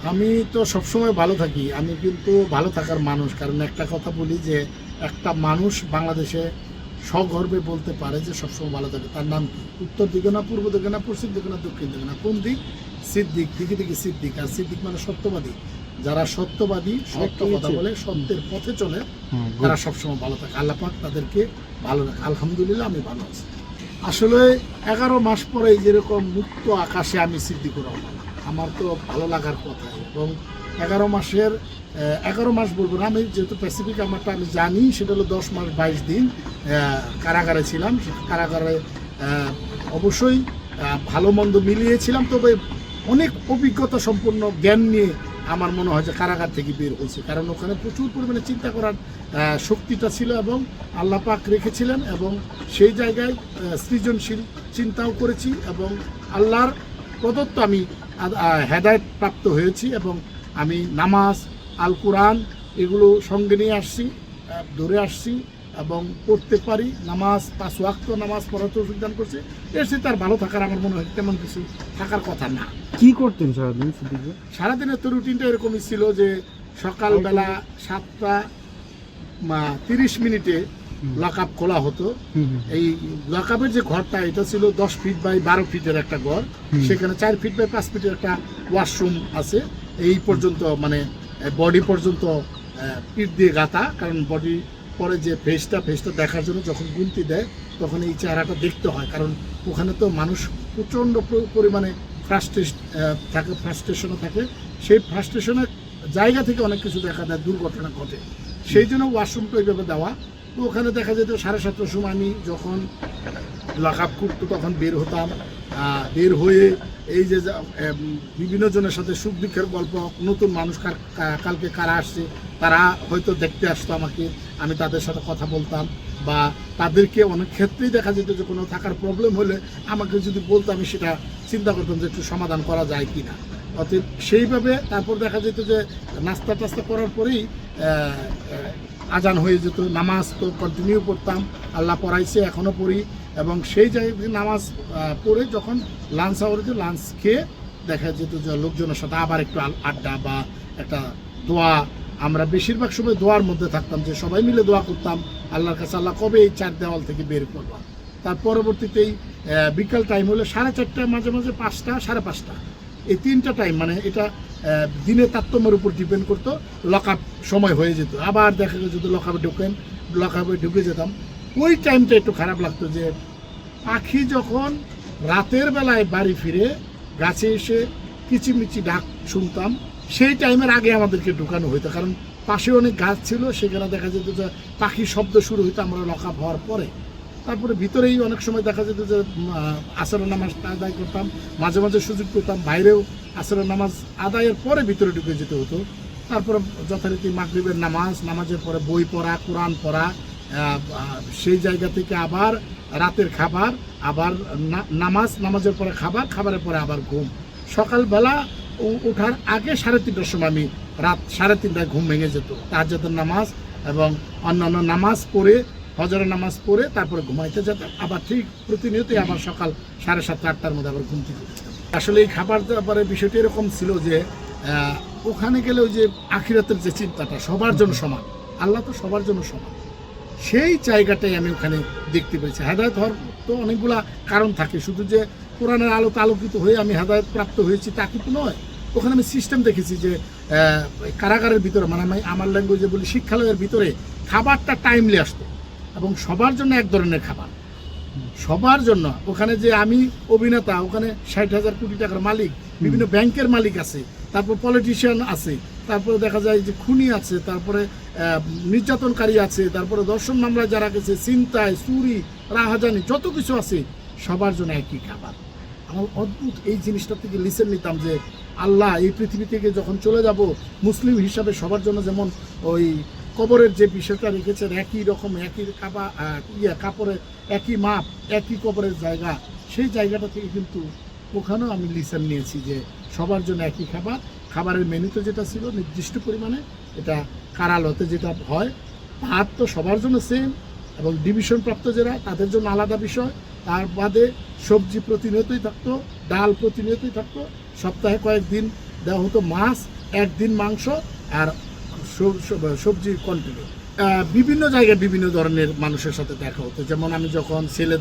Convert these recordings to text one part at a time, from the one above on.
আমি তো সবসময় ভালো থাকি, আমি কিন্তু ভালো থাকার মানুষ। কারণ একটা কথা বলি যে একটা মানুষ বাংলাদেশে সগর্বে বলতে পারে যে সবসময় ভালো থাকে, তার নাম কি? উত্তর দিকে না, পূর্ব দিকে না, পশ্চিম দিকে না, দক্ষিণ দিকে না, কোন দিক? সিদ্দিক, দিকে দিকে সিদ্দিক। আর সিদ্দিক মানে সত্যবাদী। যারা সত্যবাদী, সত্য কথা বলে, সত্যের পথে চলে, তারা সবসময় ভালো থাকে। আল্লাহ পাক তাদেরকে ভালো রাখে। আলহামদুলিল্লাহ আমি ভালো আছি। আসলে 11 মাস পরে যেরকম মুক্ত আকাশে আমি সিদ্দিকুর রহমান, আমার তো ভালো লাগার কথা। এবং 11 মাসের 11 মাস বলবো না, আমি যেহেতু প্যাসিফিক আমারটা আমি জানি, সেটা হলো 10 মাস 22 দিন কারাগারে ছিলাম। কারাগারে অবশ্যই ভালো মন্দ মিলিয়েছিলাম, তবে অনেক অভিজ্ঞতা সম্পন্ন জ্ঞান নিয়ে আমার মনে হয় যে কারাগার থেকে বের হয়েছে। কারণ ওখানে প্রচুর পরিমাণে চিন্তা করার শক্তিটা ছিল এবং আল্লাহ পাক রেখেছিলেন, এবং সেই জায়গায় সৃজনশীল চিন্তাও করেছি এবং আল্লাহর প্রদত্ত আমি হেদায়েত প্রাপ্ত হয়েছি। এবং আমি নামাজ, আল কোরআন এগুলো সঙ্গে নিয়ে আসছি, ধরে আসছি এবং পড়তে পারি। নামাজ 5 ওয়াক্ত নামাজ পড়াতে যোগদান করছে। এর সাথে তার ভালো থাকার আমার মনে হয় তেমন কিছু থাকার কথা না। কি করতেন সারাদিন সিদ্দিক ভাই? সারাদিনের তো রুটিনটা এরকমই ছিল যে সকালবেলা 7টা 30 মিনিটে লকআপ খোলা হতো। এই লকআপের যে ঘরটা, এটা ছিল 10 ফিট বাই 12 ফিটের একটা ঘর। সেখানে 4 ফিট বাই 5 ফিটের একটা ওয়াশরুম আছে। এই পর্যন্ত মানে বডি পর্যন্ত পিঠ দিয়ে গাঁথা, কারণ বডি পরে যে ফেসটা দেখার জন্য যখন গুনতি দেয় তখন এই চেহারাটা দেখতে হয়। কারণ ওখানে তো মানুষ প্রচণ্ড পরিমাণে ফ্রাস্ট্রেশনে থাকে। সেই ফ্রাস্ট্রেশনের জায়গা থেকে অনেক কিছু দেখা যায়, দুর্ঘটনা ঘটে। সেই জন্য ওয়াশরুমটা ওইভাবে দেওয়া। তো ওখানে দেখা যেত 7:30টার সময় আমি যখন লকআপ করতো তখন বের হতাম। বের হয়ে এই যে বিভিন্ন জনের সাথে সুখ দুঃখের গল্প, নতুন মানুষ কালকে কারা আসছে তারা হয়তো দেখতে আসতো আমাকে, আমি তাদের সাথে কথা বলতাম। বা তাদেরকে অনেক ক্ষেত্রেই দেখা যেত যে কোনো থাকার প্রবলেম হলে আমাকে যদি বলতো, আমি সেটা চিন্তা করতাম যে একটু সমাধান করা যায় কি না। অতএব সেইভাবে তারপর দেখা যেত যে নাস্তা টাস্তা করার পরেই আজান হয়ে যেত। নামাজ তো কন্টিনিউ পড়তাম, আল্লাহ পড়াইছে, এখনও পড়ি। এবং সেই জায়গায় নামাজ পড়ে যখন লাঞ্চ আওয়ারে লাঞ্চ খেয়ে দেখা যেত যে লোকজনের সাথে আবার একটু আড্ডা বা একটা দোয়া। আমরা বেশিরভাগ সময় দোয়ার মধ্যে থাকতাম, যে সবাই মিলে দোয়া করতাম আল্লাহর কাছে, আল্লাহ কবে এই 4 দেওয়াল থেকে বের করলাম। তার পরবর্তীতেই বিকাল টাইম হলে 4:30, মাঝে মাঝে 5টা 5:30, এই 3টা টাইম, মানে এটা দিনের তারতম্যের উপর ডিপেন্ড করতো। লকআপ সময় হয়ে যেত, আবার দেখা যেত যদি লকআপে ঢুকে যেতাম। ওই টাইমটা একটু খারাপ লাগতো যে পাখি যখন রাতের বেলায় বাড়ি ফিরে গাছে এসে কিচিমিচি ডাক শুনতাম, সেই টাইমের আগে আমাদেরকে ঢুকানো হইতো। কারণ পাশে অনেক গাছ ছিল, সেখানে দেখা যেত যে পাখির শব্দ শুরু হইতো আমরা লকআপ হওয়ার পরে। তারপরে ভিতরেই অনেক সময় দেখা যেত যে আসরের নামাজটা আদায় করতাম, মাঝে মাঝে সুযোগ পেতাম বাইরেও আসরের নামাজ আদায়ের পরে ভিতরে ঢুকে যেতে হতো। তারপরে যথারীতি মাগরিবের নামাজের পরে বই পড়া, কোরআন পড়া, সেই জায়গা থেকে আবার রাতের খাবার, আবার নামাজের পরে খাবারের পরে আবার ঘুম। সকালবেলা ওঠার আগে 3:30টার সময় আমি রাত 3:30টায় ঘুম ভেঙে যেত। তাহাজ্জুদের নামাজ এবং অন্যান্য নামাজ পড়ে, ফজরের নামাজ পড়ে তারপরে ঘুমাইতে যেতাম। আবার ঠিক প্রতিনিয়তই আবার সকাল 7:30 8টার মধ্যে আবার ঘুম থেকে উঠতাম। আসলে এই খাবার দাবারের বিষয়টি এরকম ছিল যে ওখানে গেলে ওই যে আখিরাতের যে চিন্তাটা, সবার জন্য সমান, আল্লাহ তো সবার জন্য সমান, সেই জায়গাটাই আমি ওখানে দেখতে পেয়েছি। হেদায়েত হওয়ার তো অনেকগুলা কারণ থাকে, শুধু যে কোরআনের আলোতে আলোকিত হয়ে আমি হেদায়েত প্রাপ্ত হয়েছি তা কিন্তু নয়। ওখানে আমি সিস্টেম দেখেছি যে কারাগারের ভিতরে, মানে আমি আমার ল্যাঙ্গুয়েজে বলি শিক্ষালয়ের ভিতরে খাবারটা টাইমলি আসতো এবং সবার জন্য এক ধরনের খাবার, সবার জন্য। ওখানে যে আমি অভিনেতা, ওখানে 60,000 কোটি টাকার মালিক, বিভিন্ন ব্যাংকের মালিক আছে, তারপর পলিটিশিয়ান আছে, তারপরে দেখা যায় যে খুনি আছে, তারপরে নির্যাতনকারী আছে, তারপরে দর্শন মামলায় যারা গেছে, ছিনতাই, চুরি, রাহাজানি, যত কিছু আছে, সবার জন্য একই খাবার। আমার অদ্ভুত এই জিনিসটা থেকে লিসেন নিতাম যে আল্লাহ এই পৃথিবী থেকে যখন চলে যাব, মুসলিম হিসাবে সবার জন্য যেমন ওই কবরের যে বিষয়টা রেখেছেন, একই রকম, একই কাপড়ের একই মাপ, একই কবরের জায়গা, সেই জায়গাটা থেকে কিন্তু ওখানেও আমি লিসেন নিয়েছি যে সবার জন্য একই খাবার। খাবারের মেনুতে যেটা ছিল নির্দিষ্ট পরিমাণে, এটা কারালতে যেটা হয়, ভাত তো সবার জন্য সেম, এবং ডিভিশন প্রাপ্ত যারা তাদের জন্য আলাদা বিষয়। তার বাদে সবজি প্রতিনিয়তই থাকতো, ডাল প্রতিনিয়তই থাকতো, সপ্তাহে কয়েকদিন দেওয়া হতো মাছ, একদিন মাংস আর সবজি কন্টিনিউ। বিভিন্ন জায়গায় বিভিন্ন ধরনের মানুষের সাথে দেখা হতো। যেমন আমি যখন ছেলে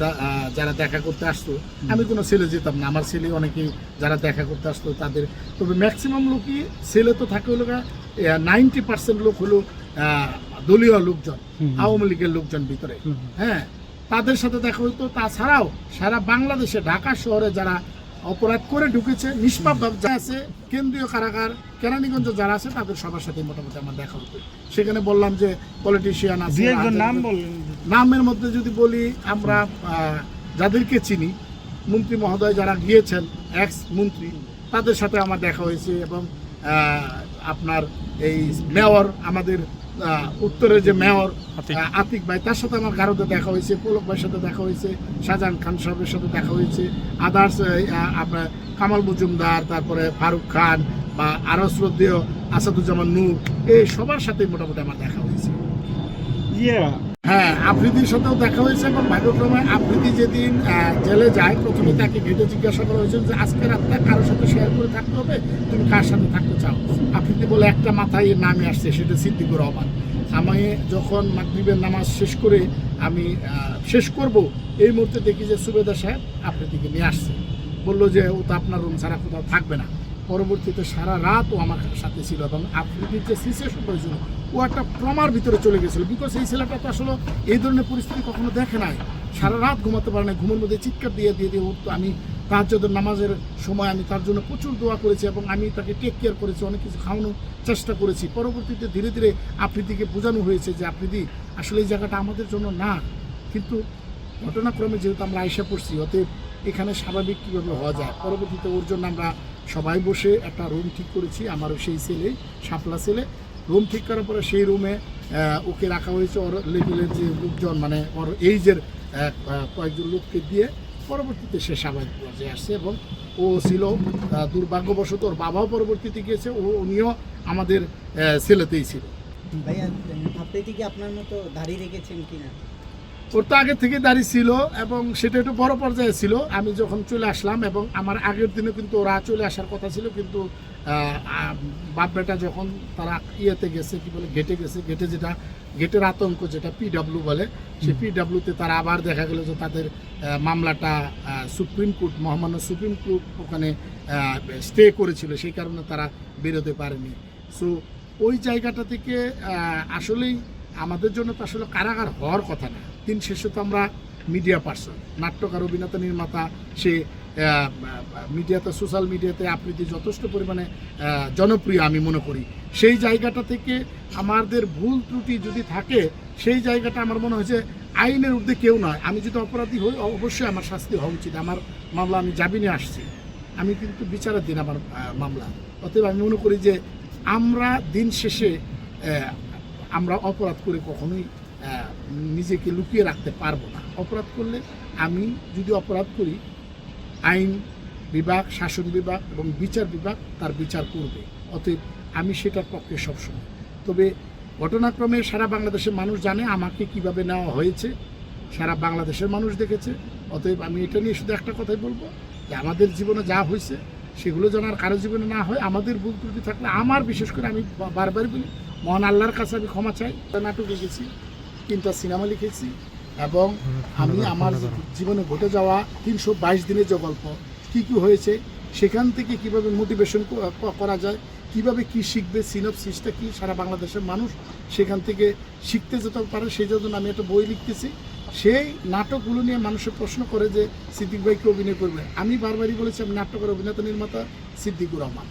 যারা দেখা করতে আসতো, আমি কোনো ছেলে যেতাম না, আমার ছেলে অনেকেই যারা দেখা করতে আসতো তাদের, তবে ম্যাক্সিমাম লোকই ছেলে তো থাকে হলো 90% লোক হলো দলীয় লোকজন, আওয়ামী লীগের লোকজন ভিতরে, হ্যাঁ, তাদের সাথে দেখা হতো। তাছাড়াও সারা বাংলাদেশে ঢাকা শহরে যারা অপরাধ করে ঢুকেছে নিষ্পাপভাবে যা আছে, কেন্দ্রীয় কারাগার কেরানীগঞ্জ যারা আছে, তাদের সবার সাথে মোটামুটি আমার দেখা হতো। সেখানে বললাম যে পলিটিশিয়ান আছে, নামের মধ্যে যদি বলি, আমরা যাদেরকে চিনি, মন্ত্রী মহোদয় যারা গিয়েছেন, এক্স মন্ত্রী, তাদের সাথে আমার দেখা হয়েছে। এবং আপনার এই মেয়র, আমাদের উত্তরের যে মেয়র আতিক ভাই, তার সাথে আমার গারদে দেখা হয়েছে, পুলক ভাইয়ের সাথে দেখা হয়েছে, শাহজাহান খান সাহেবের সাথে দেখা হয়েছে, আদার্স আপনার কামাল মজুমদার, তারপরে ফারুক খান বা আরো শ্রদ্ধেয় আসাদুজ্জামান নূর, এই সবার সাথে মোটামুটি আমার দেখা হয়েছে। হ্যাঁ, আফ্রিদির সাথেও দেখা হয়েছে। এবং ভাগ্যক্রমে আফ্রিদি যেদিন জেলে যায়, প্রথমে তাকে গেটে জিজ্ঞাসা করা হয়েছিল যে আজকে রাতটা কারোর সাথে শেয়ার করে থাকতে হবে, তুমি কার সাথে থাকতে চাও? আফ্রিদি বলে একটা মাথায় নামে আসছে, সেটা সিদ্দিকুর রহমান। আমি যখন মাগরিবের নামাজ শেষ করে আমি শেষ করব, এই মুহূর্তে দেখি যে সুবেদার সাহেব আফ্রিদিকে নিয়ে আসছে, বললো যে ও তো আপনার রুম ছাড়া কোথাও থাকবে না। পরবর্তীতে সারা রাত ও আমার সাথে ছিল এবং আফ্রিদির যে সিচুয়েশন হয়েছিল, ও একটা ট্রমার ভিতরে চলে গেছিলো। বিকজ এই ছেলেটা তো আসলে এই ধরনের পরিস্থিতি কখনো দেখে নাই, সারা রাত ঘুমাতে পারে না, ঘুমের মধ্যে চিৎকার দিয়ে উঠতো। আমি তাহাজ্জুদের নামাজের সময় আমি তার জন্য প্রচুর দোয়া করেছি এবং আমি তাকে টেক কেয়ার করেছি, অনেক কিছু খাওয়ানোর চেষ্টা করেছি। পরবর্তীতে ধীরে ধীরে আফ্রিদিকে বোঝানো হয়েছে যে আফ্রিদি আসলে এই জায়গাটা আমাদের জন্য না, কিন্তু ঘটনাক্রমে যেহেতু আমরা আইসা পড়ছি, অতএব এখানে স্বাভাবিক কীভাবে হওয়া যায়। পরবর্তীতে ওর জন্য আমরা সবাই বসে একটা রুম ঠিক করেছি, আমারও সেই ছেলে, শাপলা ছেলে। রুম ঠিক করার পরে সেই রুমে ওকে রাখা হয়েছে, ওর লেভেলের যে লোকজন, মানে ওর এইজের কয়েকজন লোককে দিয়ে। পরবর্তীতে সে স্বাভাবিক পর্যায়ে আসছে এবং ও ছিল দুর্ভাগ্যবশত, ওর বাবাও পরবর্তীতে গিয়েছে, উনিও আমাদের ছেলেতেই ছিল। ভাইয়া, আপনি কি আপনার মতো দাঁড়িয়ে রেখেছেন কিনা? ওর তো আগে থেকে দাঁড়িয়ে ছিল এবং সেটা একটু বড় পর্যায়ে ছিল। আমি যখন চলে আসলাম, এবং আমার আগের দিনে কিন্তু ওরা চলে আসার কথা ছিল, কিন্তু বাপ বেটা যখন তারা ইয়েতে গেছে, কি বলে, গেটে গেছে, গেটের আতঙ্ক যেটা পিডব্লিউ বলে, সেই পিডব্লিউতে তারা আবার দেখা গেল যে তাদের মামলাটা সুপ্রিম কোর্ট, মহামান্য সুপ্রিম কোর্ট ওখানে স্টে করেছিল, সেই কারণে তারা বেরোতে পারেনি। সো ওই জায়গাটা থেকে আসলেই আমাদের জন্য তো আসলে কারাগার হওয়ার কথা না। দিন শেষে তো আমরা মিডিয়া পার্সন, নাট্যকার, অভিনেতা, নির্মাতা, সে মিডিয়াতে, সোশ্যাল মিডিয়াতে আফ্রিদি যথেষ্ট পরিমাণে জনপ্রিয় আমি মনে করি। সেই জায়গাটা থেকে আমাদের ভুল ত্রুটি যদি থাকে, সেই জায়গাটা আমার মনে হয়েছে আইনের ঊর্ধ্বে কেউ নয়। আমি যদি অপরাধী হই, অবশ্যই আমার শাস্তি হওয়া উচিত। আমার মামলা আমি জামিনে আসছি, আমি কিন্তু বিচারের দিন আমার মামলা। অতএব আমি মনে করি যে আমরা দিন শেষে আমরা অপরাধ করে কখনোই নিজেকে লুকিয়ে রাখতে পারবো না। অপরাধ করলে, আমি যদি অপরাধ করি, আইন বিভাগ, শাসন বিভাগ এবং বিচার বিভাগ তার বিচার করবে। অতএব আমি সেটার পক্ষে সবসময়। তবে ঘটনাক্রমে সারা বাংলাদেশের মানুষ জানে আমাকে কিভাবে নেওয়া হয়েছে, সারা বাংলাদেশের মানুষ দেখেছে। অতএব আমি এটা নিয়ে শুধু একটা কথাই বলবো যে আমাদের জীবনে যা হয়েছে সেগুলো যেন আর কারো জীবনে না হয়। আমাদের ভুল ত্রুটি থাকলে, আমার বিশেষ করে আমি বারবার বলি, মহান আল্লাহর কাছে আমি ক্ষমা চাই। নাটক লিখেছি, 3টা সিনেমা লিখেছি, এবং আমি আমার জীবনে ঘটে যাওয়া 322 দিনের যে গল্প, কী কী হয়েছে, সেখান থেকে কিভাবে মোটিভেশন করা যায়, কিভাবে কি শিখবে, সিনপসিসটা কি, সারা বাংলাদেশের মানুষ সেখান থেকে শিখতে যেতে পারে, সেই জন্য আমি একটা বই লিখতেছি। সেই নাটকগুলো নিয়ে মানুষের প্রশ্ন করে যে সিদ্দিক ভাই কি অভিনয় করবে। আমি বারবারই বলেছি, আমি নাটকের অভিনেতা নির্মাতা সিদ্দিকুর রহমান।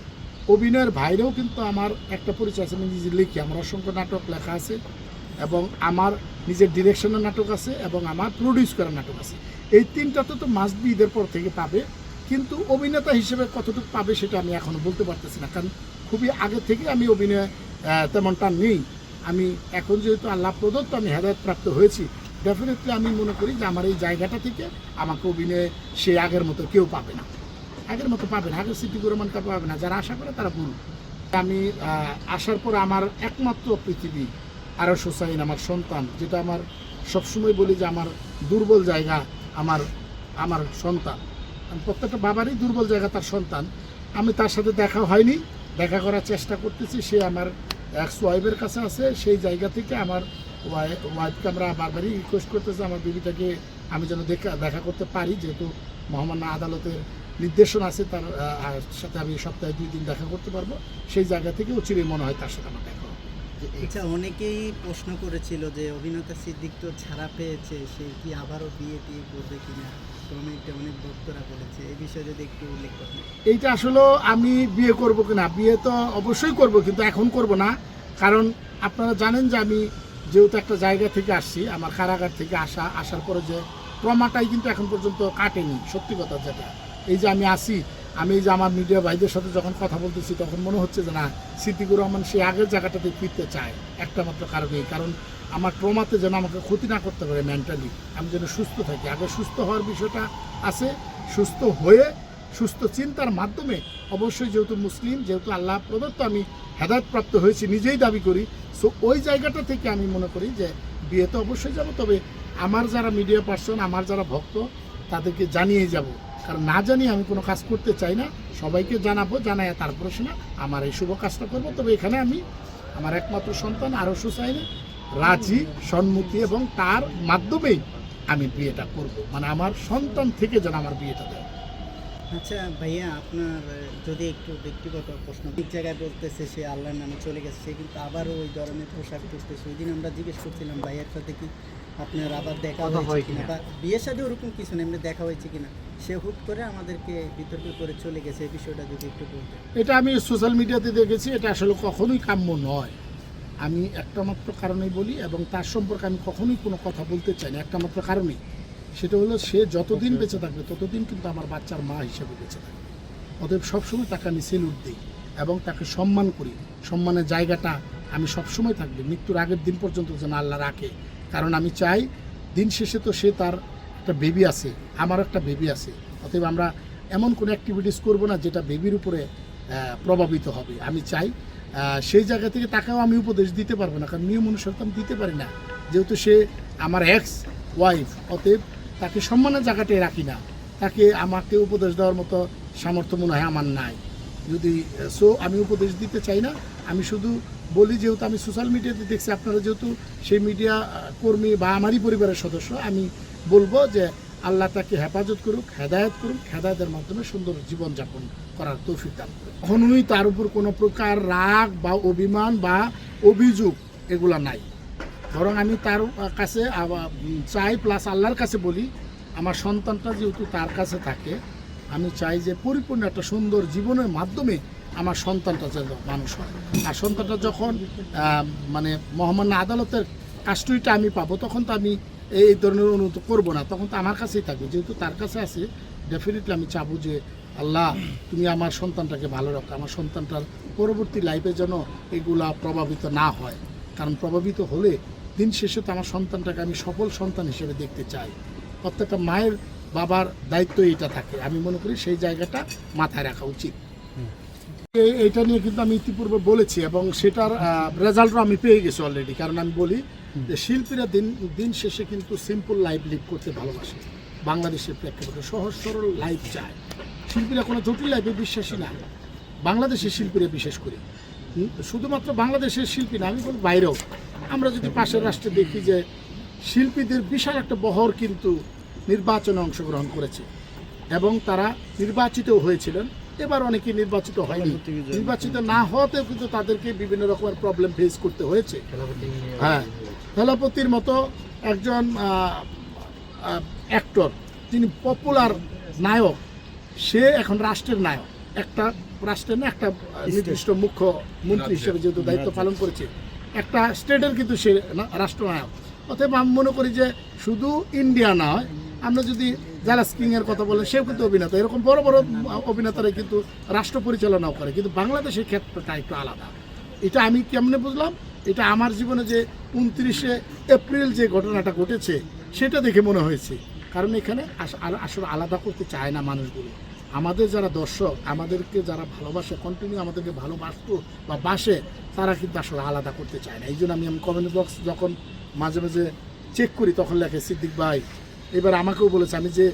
অভিনয়ের বাইরেও কিন্তু আমার একটা পরিচয় আছে, আমি নিজে লিখি, আমার অসংখ্য নাটক লেখা আছে, এবং আমার নিজের ডিরেকশনের নাটক আছে, এবং আমার প্রডিউস করার নাটক আছে। এই 3টাতে তো মাস্ট বি ঈদের পর থেকে পাবে, কিন্তু অভিনেতা হিসেবে কতটুকু পাবে সেটা আমি এখনও বলতে পারতেছি না, কারণ খুবই আগে থেকে আমি অভিনয় তেমনটা নেই। আমি এখন যেহেতু আল্লাহ প্রদত্ত আমি হেদায়েতপ্রাপ্ত হয়েছি, ডেফিনেটলি আমি মনে করি যে আমার এই জায়গাটা থেকে আমাকে অভিনয়ে সে আগের মতো কেউ পাবে না, আগের মতো পাবে না, আগের সিদ্দিকুর রহমান কাপড় পাবে না। যারা আশা করে তারা ভুল। আমি আসার পর আমার একমাত্র পৃথিবী আরশ হোসাইন, আমার সন্তান, যেটা আমার সবসময় বলি যে আমার দুর্বল জায়গা আমার সন্তান। প্রত্যেকটা বাবারই দুর্বল জায়গা তার সন্তান। আমি তার সাথে দেখা হয়নি, দেখা করার চেষ্টা করতেছি। সে আমার এক্স ওয়াইফের কাছে আছে, সেই জায়গা থেকে আমার ওয়াইফকে আমরা বারবারই রিকোয়েস্ট করতেছি আমার বিবিটাকে আমি যেন দেখা করতে পারি, যেহেতু মহামান্য আদালতের নির্দেশনা আছে তার সাথে আমি সপ্তাহে 2 দিন দেখা করতে পারবো। সেই জায়গা থেকে অচিরেই মনে হয় তার সাথে আমার দেখা হবে। আচ্ছা, অনেকেই প্রশ্ন করেছিল যে অভিনেতা সিদ্দিক তো ছাড়া পেয়েছে, সে কি আবারও বিয়ে করবে কিনা, কমিউনিটি অনেক ভক্তরা বলেছে, এই বিষয়ে যদি একটু উল্লেখ করেন। এইটা আসলে আমি বিয়ে করব কিনা, বিয়ে তো অবশ্যই করব, কিন্তু এখন করব না। কারণ আপনারা জানেন যে আমি যেহেতু একটা জায়গা থেকে আসছি, আমার কারাগার থেকে আসার পরে যে ট্রমাটাই কিন্তু এখন পর্যন্ত কাটেনি। সত্যি কথা যেটা, এই যে আমি আসি, আমি এই যে আমার মিডিয়া ভাইদের সাথে যখন কথা বলতেছি তখন মনে হচ্ছে যে না, সিদ্দিকুর রহমান সে আগের জায়গাটাতে ফিরতে চায়, একটা মাত্র কারণেই, কারণ আমার ট্রমাতে যেন আমাকে ক্ষতি না করতে পারে মেন্টালি, আমি যেন সুস্থ থাকি। আগে সুস্থ হওয়ার বিষয়টা আছে, সুস্থ হয়ে সুস্থ চিন্তার মাধ্যমে অবশ্যই, যেহেতু মুসলিম, যেহেতু আল্লাহ প্রদত্ত আমি হেদায়েতপ্রাপ্ত হয়েছি, নিজেই দাবি করি। সো ওই জায়গাটা থেকে আমি মনে করি যে বিয়ে তো অবশ্যই যাব, তবে আমার যারা মিডিয়া পার্সন, আমার যারা ভক্ত, তাদেরকে জানিয়ে যাব, কারণ না জানিয়ে আমি কোনো কাজ করতে চাই না। সবাইকে জানাবো, জানায় তারপরে শোনা আমার এই শুভ কাজটা করবো। তবে এখানে আমি আমার একমাত্র সন্তান আরশ হুসাইন রাজি, সম্মতি এবং তার মাধ্যমেই আমি বিয়েটা করব, মানে আমার সন্তান থেকে যেন আমার বিয়েটা দেয়। আচ্ছা ভাইয়া, আপনার যদি একটু ব্যক্তিগত প্রশ্ন, ঠিক জায়গায় বলতেছে সে আল্লাহর নামে চলে গেছে, সে কিন্তু আবারও ওই ধরনের পোশাক পরতেছে। ওই দিন আমরা জিজ্ঞেস করছিলাম ভাইয়ার সাথে কি আপনার আবার দেখা হয়েছে কিনা, বা বিয়ের সাথে ওরকম কিছু না, এমনি দেখা হয়েছে কিনা। সে হুট করে আমাদেরকে বিতর্ক করে চলে গেছে, এই বিষয়টা যদি একটু বলতেন। এটা আমি সোশ্যাল মিডিয়াতে দেখেছি, এটা আসলে কখনোই কাম্য নয়। আমি একটা মাত্র কারণেই বলি, এবং তার সম্পর্কে আমি কখনোই কোনো কথা বলতে চাই না, একটা মাত্র কারণেই। সেটা হলো সে যতদিন বেঁচে থাকবে ততদিন কিন্তু আমার বাচ্চার মা হিসেবে বেঁচে থাকবে। অতএব সবসময় তাকে আমি সেলুট দিই এবং তাকে সম্মান করি। সম্মানের জায়গাটা আমি সবসময় থাকবে, মৃত্যুর আগের দিন পর্যন্ত যেন আল্লাহ রাখে। কারণ আমি চাই দিন শেষে তো সে, তার একটা বেবি আছে, আমারও একটা বেবি আছে। অতএব আমরা এমন কোনো অ্যাক্টিভিটিস করব না যেটা বেবির উপরে প্রভাবিত হবে। আমি চাই সেই জায়গা থেকে তাকেও আমি উপদেশ দিতে পারবো না, কারণ নিয়ম অনুসারে তো আমি দিতে পারি না, যেহেতু সে আমার এক্স ওয়াইফ। অতএব তাকে সম্মানের জায়গাটায় রাখি না, তাকে আমাকে উপদেশ দেওয়ার মতো সামর্থ্য মনে হয় আমার নাই। যদি আমি উপদেশ দিতে চাই না, আমি শুধু বলি, যেহেতু আমি সোশ্যাল মিডিয়াতে দেখছি, আপনারা যেহেতু সেই মিডিয়া কর্মী বা আমারই পরিবারের সদস্য, আমি বলবো যে আল্লাহ তাকে হেফাজত করুক, হেদায়েত করুক, হেদায়েতের মাধ্যমে সুন্দর জীবনযাপন করার তৌফিক দান করুক। কখনোই তার উপর কোনো প্রকার রাগ বা অভিমান বা অভিযোগ এগুলা নাই, বরং আমি তার কাছে চাই, প্লাস আল্লাহর কাছে বলি, আমার সন্তানটা যেহেতু তার কাছে থাকে, আমি চাই যে পরিপূর্ণ একটা সুন্দর জীবনের মাধ্যমে আমার সন্তানটা যেন মানুষ হয়। আর সন্তানটা যখন মানে মহামান্য আদালতের কাস্টডিটা আমি পাবো, তখন তো আমি এই ধরনের অনুরোধ করবো না, তখন তো আমার কাছেই থাকবে। যেহেতু তার কাছে আছে, ডেফিনেটলি আমি চাবো যে আল্লাহ তুমি আমার সন্তানটাকে ভালো রাখো, আমার সন্তানটার পরবর্তী লাইফে যেন এগুলা প্রভাবিত না হয়। কারণ প্রভাবিত হলে দিন শেষে তো আমার সন্তানটাকে আমি সফল সন্তান হিসেবে দেখতে চাই। প্রত্যেকটা মায়ের বাবার দায়িত্ব এটা থাকে, আমি মনে করি সেই জায়গাটা মাথায় রাখা উচিত। এইটা নিয়ে কিন্তু আমি ইতিপূর্বে বলেছি, এবং সেটার রেজাল্টও আমি পেয়ে গেছি অলরেডি। কারণ আমি বলি যে শিল্পীরা দিন শেষে কিন্তু সিম্পল লাইফ লিভ করতে ভালোবাসে। বাংলাদেশের প্রেক্ষাপটে সহজ সরল লাইফ চায়। শিল্পীরা কোনো জটিল লাইফে বিশ্বাসী না, বাংলাদেশের শিল্পীরা বিশেষ করে। শুধুমাত্র বাংলাদেশের শিল্পী না, আমি বলি বাইরেও। আমরা যদি পাশের রাষ্ট্রে দেখি যে শিল্পীদের বিশাল একটা বহর কিন্তু নির্বাচনে অংশগ্রহণ করেছে, এবং তারা নির্বাচিতও হয়েছিলেন। এবার অনেকে নির্বাচিত হয়নি, নির্বাচিত না হওয়াতেও কিন্তু তাদেরকে বিভিন্ন রকমের প্রবলেম ফেস করতে হয়েছে। হ্যাঁ, হেলাপতির মতো একজন অ্যাক্টর, তিনি পপুলার নায়ক, সে এখন রাষ্ট্রের নায়ক, একটা রাষ্ট্রের না, একটা নির্দিষ্ট মুখ্যমন্ত্রী হিসেবে যেহেতু দায়িত্ব পালন করেছে, একটা স্টেটের কিন্তু সে রাষ্ট্রনায়ক। অতএব আমি মনে করি যে শুধু ইন্ডিয়া নয়, আমরা যদি জালাস কিংয়ের কথা বলেন, সেও কিন্তু অভিনেতা। এরকম বড় বড় অভিনেতারা কিন্তু রাষ্ট্র পরিচালনাও করে, কিন্তু বাংলাদেশের ক্ষেত্রটা একটু আলাদা। এটা আমি কেমনে বুঝলাম, এটা আমার জীবনে যে 29শে এপ্রিল যে ঘটনাটা ঘটেছে সেটা দেখে মনে হয়েছে। কারণ এখানে আসলে আলাদা করতে চায় না মানুষগুলো। আমাদের যারা দর্শক, আমাদেরকে যারা ভালোবাসে, কন্টিনিউ আমাদেরকে ভালোবাসতো বা বাসে, তারা কিন্তু আসলে আলাদা করতে চায় না। এই জন্য আমি কমেন্ট বক্স যখন মাঝে মাঝে চেক করি, তখন লেখে সিদ্দিক ভাই, এবার আমাকেও বলেছে, আমি যে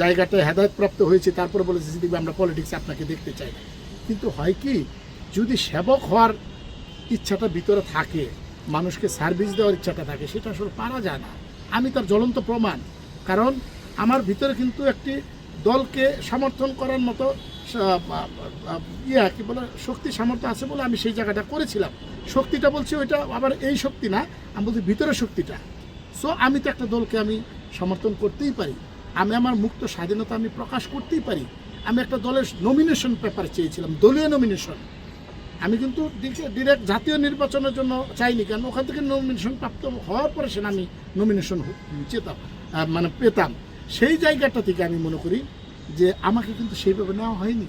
জায়গাটায় হেদায়েতপ্রাপ্ত হয়েছি, তারপরে বলেছে সিদ্দিক ভাই আমরা পলিটিক্সে আপনাকে দেখতে চাই না। কিন্তু হয় কি, যদি সেবক হওয়ার ইচ্ছাটা ভিতরে থাকে, মানুষকে সার্ভিস দেওয়ার ইচ্ছাটা থাকে, সেটা আসলে পারা যায় না। আমি তার জ্বলন্ত প্রমাণ। কারণ আমার ভিতরে কিন্তু একটি দলকে সমর্থন করার মতো কি বলে শক্তি সামর্থ্য আছে বলে আমি সেই জায়গাটা করেছিলাম। শক্তিটা বলছি ওইটা আবার এই শক্তি না, আমি বলছি ভিতরের শক্তিটা। সো আমি তো একটা দলকে আমি সমর্থন করতেই পারি, আমি আমার মুক্ত স্বাধীনতা আমি প্রকাশ করতেই পারি। আমি একটা দলের নমিনেশন পেপার চেয়েছিলাম, দলীয় নমিনেশন। আমি কিন্তু ডিরেক্ট জাতীয় নির্বাচনের জন্য চাইনি, কারণ ওখান থেকে নমিনেশন প্রাপ্ত হওয়ার পরে সেটা আমি নমিনেশন পেতাম। সেই জায়গাটা থেকে আমি মনে করি যে আমাকে কিন্তু সেইভাবে নেওয়া হয়নি।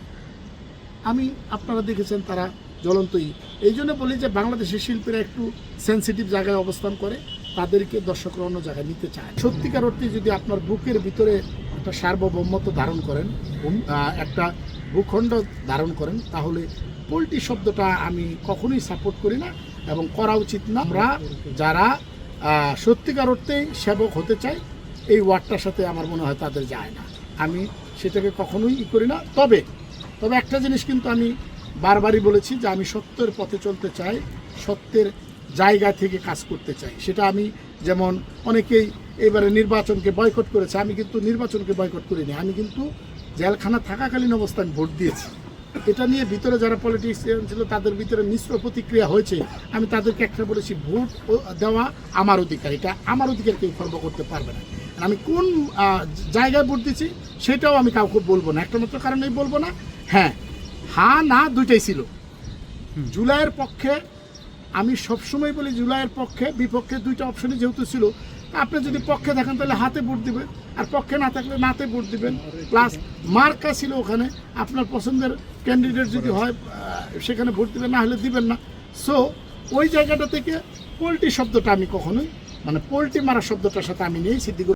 আমি আপনারা দেখেছেন তারা জ্বলন্তই। এই জন্য বলি যে বাংলাদেশের শিল্পীরা একটু সেন্সিটিভ জায়গায় অবস্থান করে, তাদেরকে দর্শকরা অন্য জায়গায় নিতে চায়। সত্যিকার অর্থে যদি আপনার বুকের ভিতরে একটা সার্বভৌমত্ব ধারণ করেন, একটা ভূখণ্ড ধারণ করেন, তাহলে পোল্ট্রি শব্দটা আমি কখনোই সাপোর্ট করি না এবং করা উচিত না। আমরা যারা সত্যিকার অর্থেই সেবক হতে চাই, এই ওয়ার্ডটার সাথে আমার মনে হয় তাদের যায় না। আমি সেটাকে কখনোই করি না। তবে একটা জিনিস কিন্তু আমি বারবারই বলেছি যে আমি সত্যের পথে চলতে চাই, সত্যের জায়গা থেকে কাজ করতে চাই। সেটা আমি যেমন অনেকেই এবারে নির্বাচনকে বয়কট করেছে, আমি কিন্তু নির্বাচনকে বয়কট করিনি। আমি কিন্তু জেলখানা থাকাকালীন অবস্থায় ভোট দিয়েছি। এটা নিয়ে ভিতরে যারা পলিটিশিয়ান ছিল তাদের ভিতরে মিশ্র প্রতিক্রিয়া হয়েছে। আমি তাদেরকে একটা বলেছি, ভোট দেওয়া আমার অধিকার, এটা আমার অধিকার কেউ খর্ব করতে পারবে না। আমি কোন জায়গায় ভোট দিচ্ছি সেটাও আমি কাউকে বলবো না, একটা মাত্র কারণেই বলবো না। হ্যাঁ, হ্যাঁ না দুইটাই ছিল। জুলাইয়ের পক্ষে আমি সবসময় বলি, জুলাইয়ের পক্ষে বিপক্ষে দুইটা অপশনই যেহেতু ছিল, আপনি যদি পক্ষে থাকেন তাহলে হাতে ভোট দিবেন, আর পক্ষে না থাকলে নাতে ভোট দিবেন। প্লাস মার্কা ছিল ওখানে, আপনার পছন্দের ক্যান্ডিডেট যদি হয় সেখানে ভোট দিবেন, না হলে দিবেন না। সো ওই জায়গাটা থেকে পোল্ট্রি শব্দটা আমি কখনোই পোল্ট্রি মারা শব্দটার সাথে আমি নেই। সিদ্দিকুর